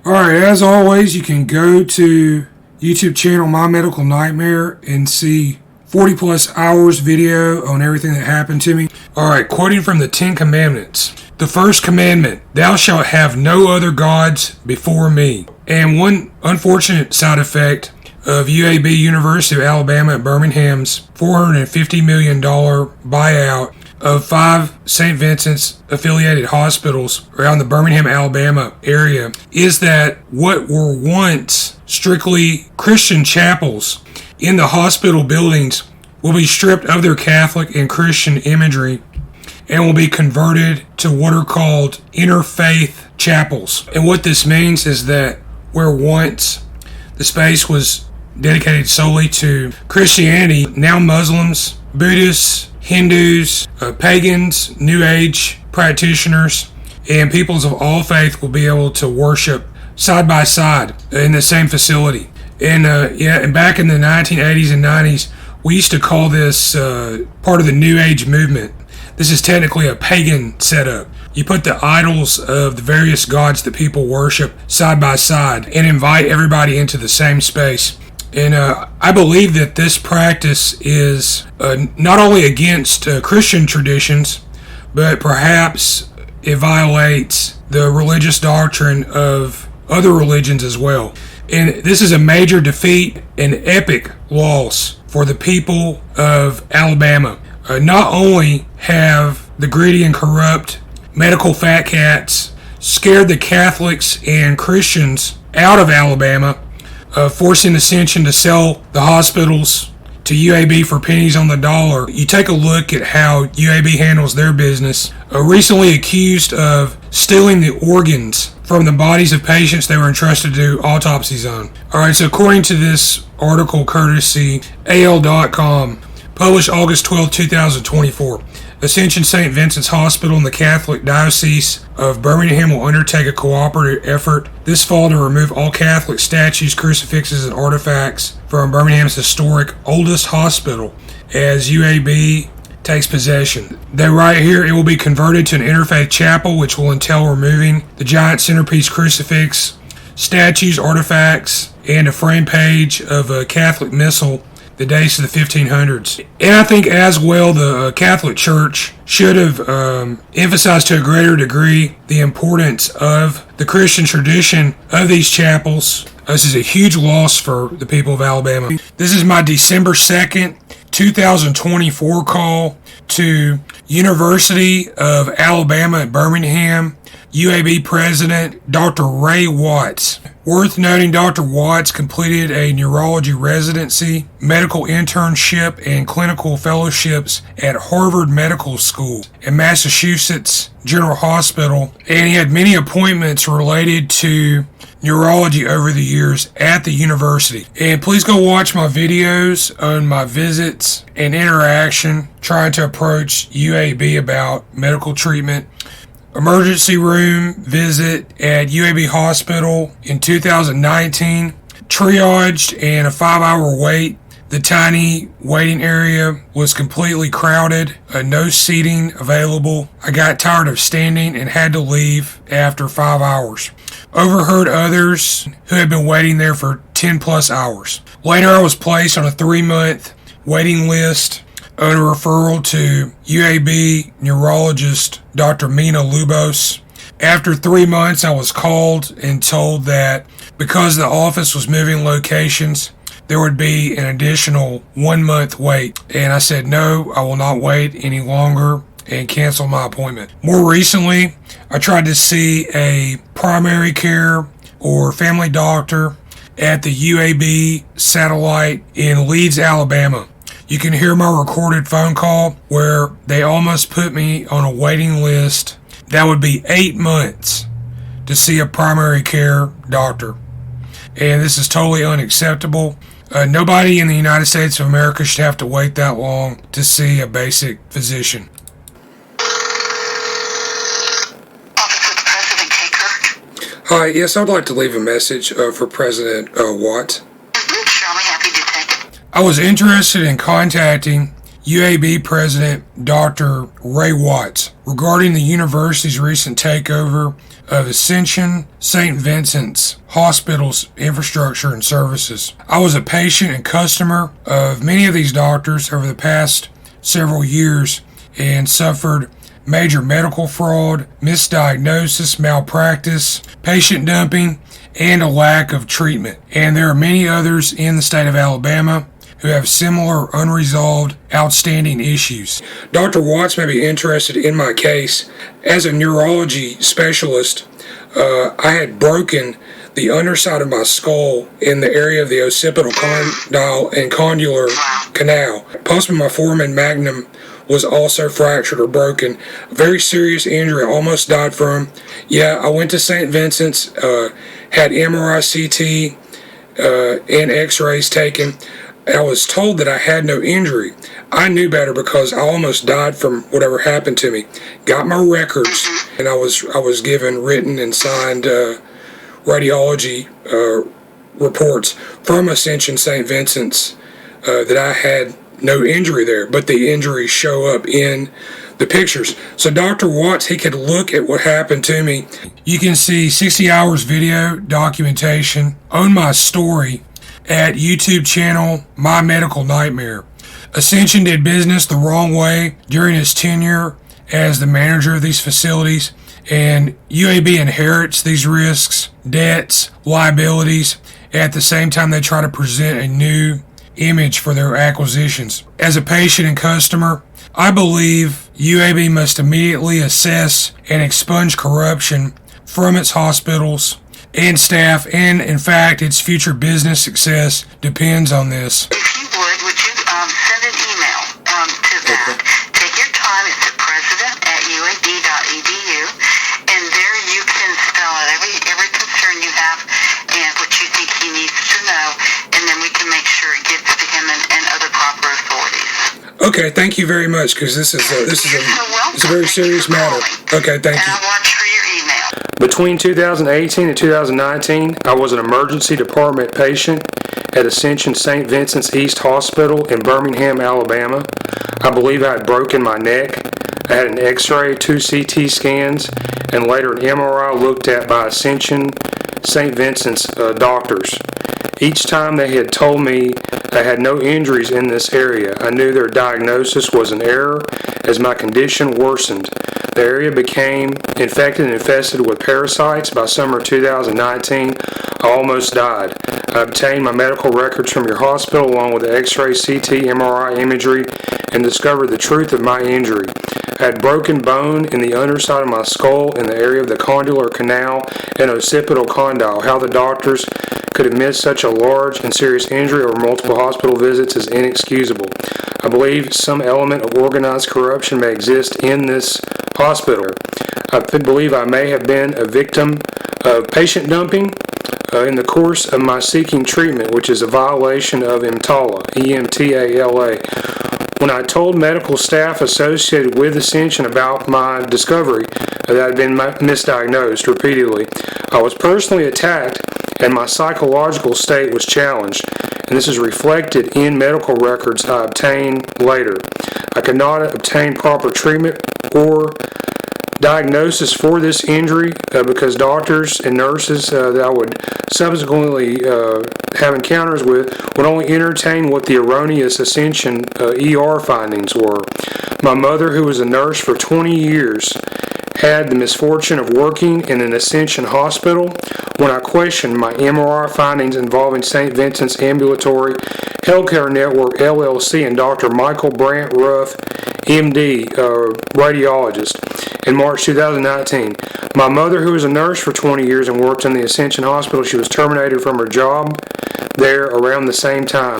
Alright, as always, you can go to YouTube channel My Medical Nightmare and see 40 plus hours video on everything that happened to me. Alright, quoting from the 10 Commandments. The first commandment, thou shalt have no other gods before me. And one unfortunate side effect of UAB, University of Alabama at Birmingham's $450 million buyout of 5 St. Vincent's affiliated hospitals around the Birmingham, Alabama area is that what were once strictly Christian chapels in the hospital buildings will be stripped of their Catholic and Christian imagery and will be converted to what are called Interfaith chapels. And what this means is that where once the space was dedicated solely to Christianity, now Muslims, Buddhists, Hindus, pagans, New Age practitioners, and peoples of all faith will be able to worship side by side in the same facility. And and back in the 1980s and 90s, we used to call this part of the New Age movement. This is technically a pagan setup. You put the idols of the various gods that people worship side by side and invite everybody into the same space. And I believe that this practice is not only against Christian traditions, but perhaps it violates the religious doctrine of other religions as well. And this is a major defeat and epic loss for the people of Alabama. Not only have the greedy and corrupt medical fat cats scared the Catholics and Christians out of Alabama, forcing Ascension to sell the hospitals to UAB for pennies on the dollar. You take a look at how UAB handles their business. Recently accused of stealing the organs from the bodies of patients they were entrusted to do autopsies on. Alright, so according to this article courtesy AL.com, published August 12, 2024, Ascension St. Vincent's Hospital in the Catholic Diocese of Birmingham will undertake a cooperative effort this fall to remove all Catholic statues, crucifixes, and artifacts from Birmingham's historic oldest hospital as UAB takes possession. They write here, it will be converted to an interfaith chapel, which will entail removing the giant centerpiece crucifix, statues, artifacts, and a frame page of a Catholic missal that dates to the 1500s. And I think as well the Catholic Church should have emphasized to a greater degree the importance of the Christian tradition of these chapels. This is a huge loss for the people of Alabama. This is my December 2nd, 2024 call to University of Alabama at Birmingham, UAB President Dr. Ray Watts. Worth noting, Dr. Watts completed a neurology residency, medical internship, and clinical fellowships at Harvard Medical School and Massachusetts General Hospital, and he had many appointments related to neurology over the years at the university. And please go watch my videos on my visits and interaction trying to approach UAB about medical treatment. Emergency room visit at UAB Hospital in 2019, triaged and a 5-hour wait. The tiny waiting area was completely crowded, no seating available. I got tired of standing and had to leave after 5 hours. Overheard others who had been waiting there for 10 plus hours. Later I was placed on a 3-month waiting list on a referral to UAB neurologist Dr. Mina Lubos. After 3 months, I was called and told that because the office was moving locations, there would be an additional 1-month wait. And I said, no, I will not wait any longer, and cancel my appointment. More recently, I tried to see a primary care or family doctor at the UAB satellite in Leeds, Alabama. You can hear my recorded phone call where they almost put me on a waiting list that would be 8 months to see a primary care doctor. And this is totally unacceptable. Nobody in the United States of America should have to wait that long to see a basic physician. Hi, yes, I'd like to leave a message for President Watt. Sure, I'll be happy to take it. I was interested in contacting UAB President Dr. Ray Watts regarding the university's recent takeover of Ascension St. Vincent's Hospital's infrastructure and services. I was a patient and customer of many of these doctors over the past several years and suffered major medical fraud, misdiagnosis, malpractice, patient dumping, and a lack of treatment. And there are many others in the state of Alabama who have similar unresolved, outstanding issues. Dr. Watts may be interested in my case. As a neurology specialist, I had broken the underside of my skull in the area of the occipital condyle and condylar canal. Possibly my foramen magnum was also fractured or broken. A very serious injury I almost died from. Yeah, I went to St. Vincent's, had MRI, CT, and x-rays taken. I was told that I had no injury. I knew better because I almost died from whatever happened to me. Got my records, and I was given written and signed radiology reports from Ascension St. Vincent's that I had no injury there, but the injuries show up in the pictures. So Dr. Watts, he could look at what happened to me. You can see 60 hours video documentation on my story at YouTube channel My Medical Nightmare. Ascension did business the wrong way during his tenure as the manager of these facilities, and UAB inherits these risks, debts, liabilities. At the same time, they try to present a new image for their acquisitions. As a patient and customer, I believe UAB must immediately assess and expunge corruption from its hospitals and staff, and in fact, its future business success depends on this. If you would you send an email to that? Take your time. It's at president@uab.edu, and there you can spell out every concern you have and what you think he needs to know, and then we can make sure it gets to him and other proper authorities. Okay, thank you very much, because this is a very serious matter. Okay, thank you. And I'll watch for your email. Between 2018 and 2019, I was an emergency department patient at Ascension St. Vincent's East Hospital in Birmingham, Alabama. I believe I had broken my neck. I had an x-ray, 2 CT scans, and later an MRI looked at by Ascension St. Vincent's doctors. Each time they had told me I had no injuries in this area, I knew their diagnosis was an error as my condition worsened. The area became infected and infested with parasites. By summer 2019, I almost died. I obtained my medical records from your hospital along with the x-ray, CT, MRI, imagery, and discovered the truth of my injury. I had broken bone in the underside of my skull in the area of the condylar canal and occipital condyle. How the doctors could have missed such a large and serious injury over multiple hospital visits is inexcusable. I believe some element of organized corruption may exist in this hospital. I believe I may have been a victim of patient dumping in the course of my seeking treatment, which is a violation of emtala, EMTALA. When I told medical staff associated with Ascension about my discovery that I had been misdiagnosed repeatedly, I was personally attacked and my psychological state was challenged, and this is reflected in medical records I obtained later. I could not obtain proper treatment or diagnosis for this injury because doctors and nurses that I would subsequently have encounters with would only entertain what the erroneous Ascension ER findings were. My mother, who was a nurse for 20 years, had the misfortune of working in an Ascension hospital. When I questioned my MRI findings involving St. Vincent's Ambulatory Healthcare Network LLC and Dr. Michael Brandt Ruff, MD, radiologist, in March 2019. My mother, who was a nurse for 20 years and worked in the Ascension Hospital, she was terminated from her job there around the same time.